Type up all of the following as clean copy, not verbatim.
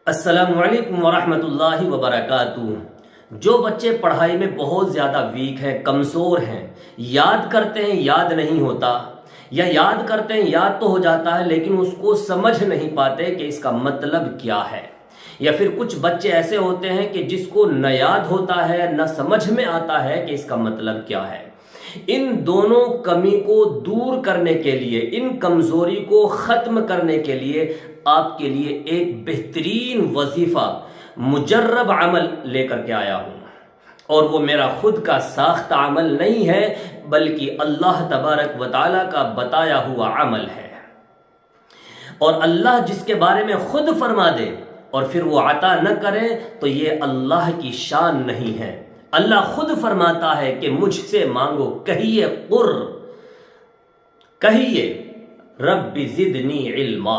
السلام علیکم ورحمۃ اللہ وبرکاتہ۔ جو بچے پڑھائی میں بہت زیادہ ویک ہیں، کمزور ہیں، یاد کرتے ہیں یاد نہیں ہوتا، یا یاد کرتے ہیں یاد تو ہو جاتا ہے لیکن اس کو سمجھ نہیں پاتے کہ اس کا مطلب کیا ہے، یا پھر کچھ بچے ایسے ہوتے ہیں کہ جس کو نہ یاد ہوتا ہے نہ سمجھ میں آتا ہے کہ اس کا مطلب کیا ہے۔ ان دونوں کمی کو دور کرنے کے لیے، ان کمزوری کو ختم کرنے کے لیے آپ کے لیے ایک بہترین وظیفہ، مجرب عمل لے کر کے آیا ہوں، اور وہ میرا خود کا ساختہ عمل نہیں ہے بلکہ اللہ تبارک و تعالیٰ کا بتایا ہوا عمل ہے۔ اور اللہ جس کے بارے میں خود فرما دے اور پھر وہ عطا نہ کرے تو یہ اللہ کی شان نہیں ہے۔ اللہ خود فرماتا ہے کہ مجھ سے مانگو، کہیے رب زدنی علما،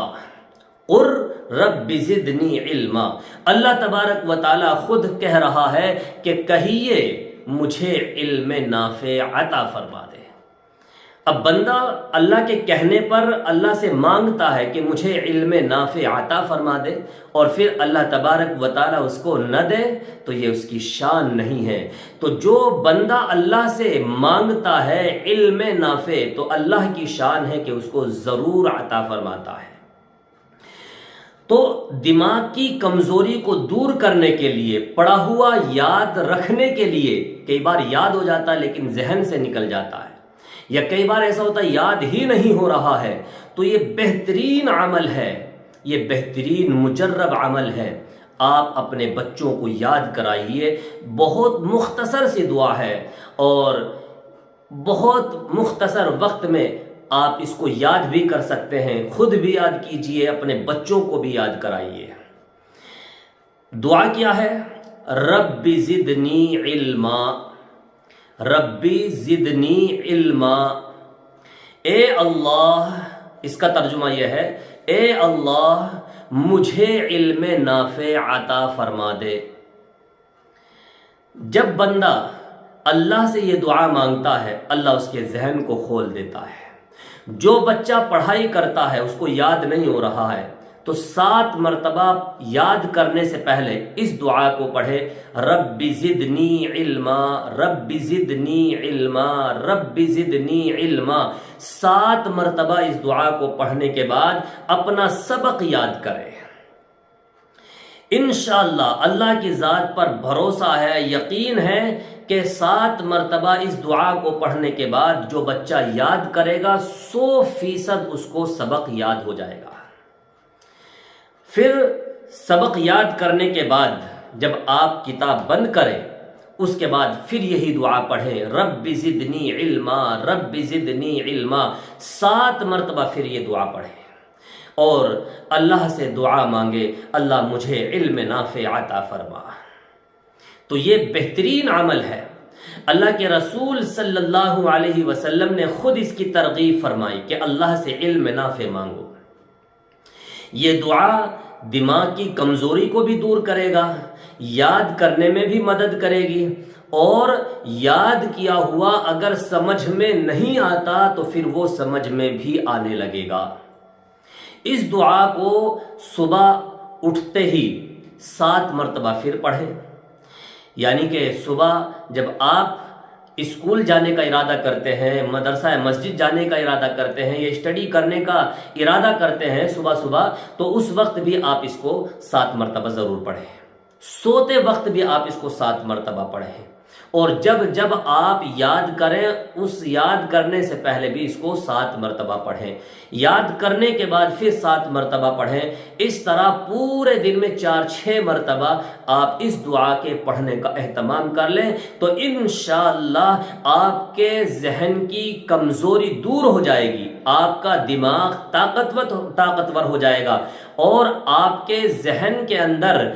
رب زدنی علما۔ اللہ تبارک و تعالی خود کہہ رہا ہے کہ کہیے مجھے علم نافع عطا فرما دے۔ اب بندہ اللہ کے کہنے پر اللہ سے مانگتا ہے کہ مجھے علم نافع عطا فرما دے، اور پھر اللہ تبارک و تعالی اس کو نہ دے تو یہ اس کی شان نہیں ہے۔ تو جو بندہ اللہ سے مانگتا ہے علم نافع تو اللہ کی شان ہے کہ اس کو ضرور عطا فرماتا ہے۔ تو دماغ کی کمزوری کو دور کرنے کے لیے، پڑھا ہوا یاد رکھنے کے لیے، کئی بار یاد ہو جاتا ہے لیکن ذہن سے نکل جاتا ہے، یا کئی بار ایسا ہوتا ہے یاد ہی نہیں ہو رہا ہے، تو یہ بہترین عمل ہے، یہ بہترین مجرب عمل ہے۔ آپ اپنے بچوں کو یاد کرائیے، بہت مختصر سی دعا ہے اور بہت مختصر وقت میں آپ اس کو یاد بھی کر سکتے ہیں، خود بھی یاد کیجئے، اپنے بچوں کو بھی یاد کرائیے۔ دعا کیا ہے؟ رب زدنی علما، ربی زدنی علما۔ اے اللہ، اس کا ترجمہ یہ ہے، اے اللہ مجھے علم نافع عطا فرما دے۔ جب بندہ اللہ سے یہ دعا مانگتا ہے اللہ اس کے ذہن کو کھول دیتا ہے۔ جو بچہ پڑھائی کرتا ہے اس کو یاد نہیں ہو رہا ہے تو 7 مرتبہ یاد کرنے سے پہلے اس دعا کو پڑھے، رب زدنی علما، رب زدنی علما، رب زدنی علما۔ 7 مرتبہ اس دعا کو پڑھنے کے بعد اپنا سبق یاد کرے۔ انشاءاللہ اللہ کی ذات پر بھروسہ ہے، یقین ہے کہ 7 مرتبہ اس دعا کو پڑھنے کے بعد جو بچہ یاد کرے گا 100% اس کو سبق یاد ہو جائے گا۔ پھر سبق یاد کرنے کے بعد جب آپ کتاب بند کریں اس کے بعد پھر یہی دعا پڑھیں، رب زدنی علما، رب زدنی علما۔ 7 مرتبہ پھر یہ دعا پڑھیں اور اللہ سے دعا مانگے، اللہ مجھے علم نافع عطا فرما۔ تو یہ بہترین عمل ہے۔ اللہ کے رسول صلی اللہ علیہ وسلم نے خود اس کی ترغیب فرمائی کہ اللہ سے علم نافع مانگو۔ یہ دعا دماغ کی کمزوری کو بھی دور کرے گا، یاد کرنے میں بھی مدد کرے گی، اور یاد کیا ہوا اگر سمجھ میں نہیں آتا تو پھر وہ سمجھ میں بھی آنے لگے گا۔ اس دعا کو صبح اٹھتے ہی 7 مرتبہ پھر پڑھیں، یعنی کہ صبح جب آپ اسکول جانے کا ارادہ کرتے ہیں، مدرسہ مسجد جانے کا ارادہ کرتے ہیں، یا اسٹڈی کرنے کا ارادہ کرتے ہیں صبح تو اس وقت بھی آپ اس کو 7 مرتبہ ضرور پڑھیں۔ سوتے وقت بھی آپ اس کو 7 مرتبہ پڑھیں، اور جب آپ یاد کریں اس یاد کرنے سے پہلے بھی اس کو 7 مرتبہ پڑھیں، یاد کرنے کے بعد پھر 7 مرتبہ پڑھیں۔ اس طرح پورے دن میں 4-6 مرتبہ آپ اس دعا کے پڑھنے کا اہتمام کر لیں تو انشاءاللہ آپ کے ذہن کی کمزوری دور ہو جائے گی، آپ کا دماغ طاقتور ہو جائے گا، اور آپ کے ذہن کے اندر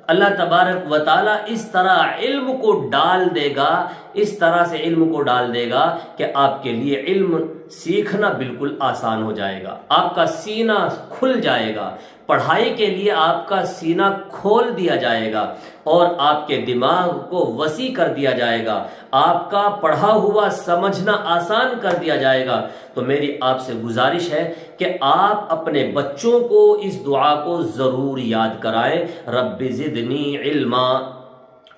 اللہ تبارک و تعالیٰ اس طرح علم کو ڈال دے گا، اس طرح سے علم کو ڈال دے گا کہ آپ کے لیے علم سیکھنا بالکل آسان ہو جائے گا، آپ کا سینہ کھل جائے گا، پڑھائی کے لیے آپ کا سینہ کھول دیا جائے گا اور آپ کے دماغ کو وسیع کر دیا جائے گا، آپ کا پڑھا ہوا سمجھنا آسان کر دیا جائے گا۔ تو میری آپ سے گزارش ہے کہ آپ اپنے بچوں کو اس دعا کو ضرور یاد کرائیں، رب زدنی علما،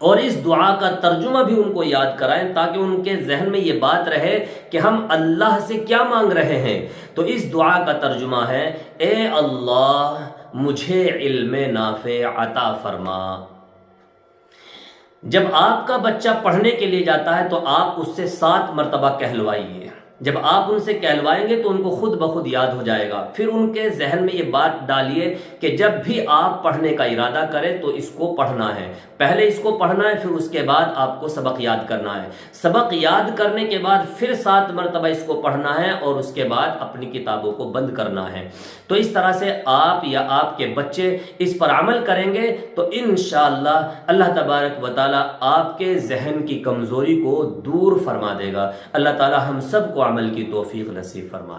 اور اس دعا کا ترجمہ بھی ان کو یاد کرائیں تاکہ ان کے ذہن میں یہ بات رہے کہ ہم اللہ سے کیا مانگ رہے ہیں۔ تو اس دعا کا ترجمہ ہے، اے اللہ مجھے علم نافع عطا فرما۔ جب آپ کا بچہ پڑھنے کے لیے جاتا ہے تو آپ اس سے 7 مرتبہ کہلوائیے، جب آپ ان سے کہلوائیں گے تو ان کو خود بخود یاد ہو جائے گا۔ پھر ان کے ذہن میں یہ بات ڈالیے کہ جب بھی آپ پڑھنے کا ارادہ کریں تو اس کو پڑھنا ہے، پہلے اس کو پڑھنا ہے، پھر اس کے بعد آپ کو سبق یاد کرنا ہے، سبق یاد کرنے کے بعد پھر 7 مرتبہ اس کو پڑھنا ہے اور اس کے بعد اپنی کتابوں کو بند کرنا ہے۔ تو اس طرح سے آپ یا آپ کے بچے اس پر عمل کریں گے تو انشاءاللہ اللہ تبارک و تعالی آپ کے ذہن کی کمزوری کو دور فرما دے گا۔ اللہ تعالی ہم سب کو عمل کی توفیق نصیب فرمائے۔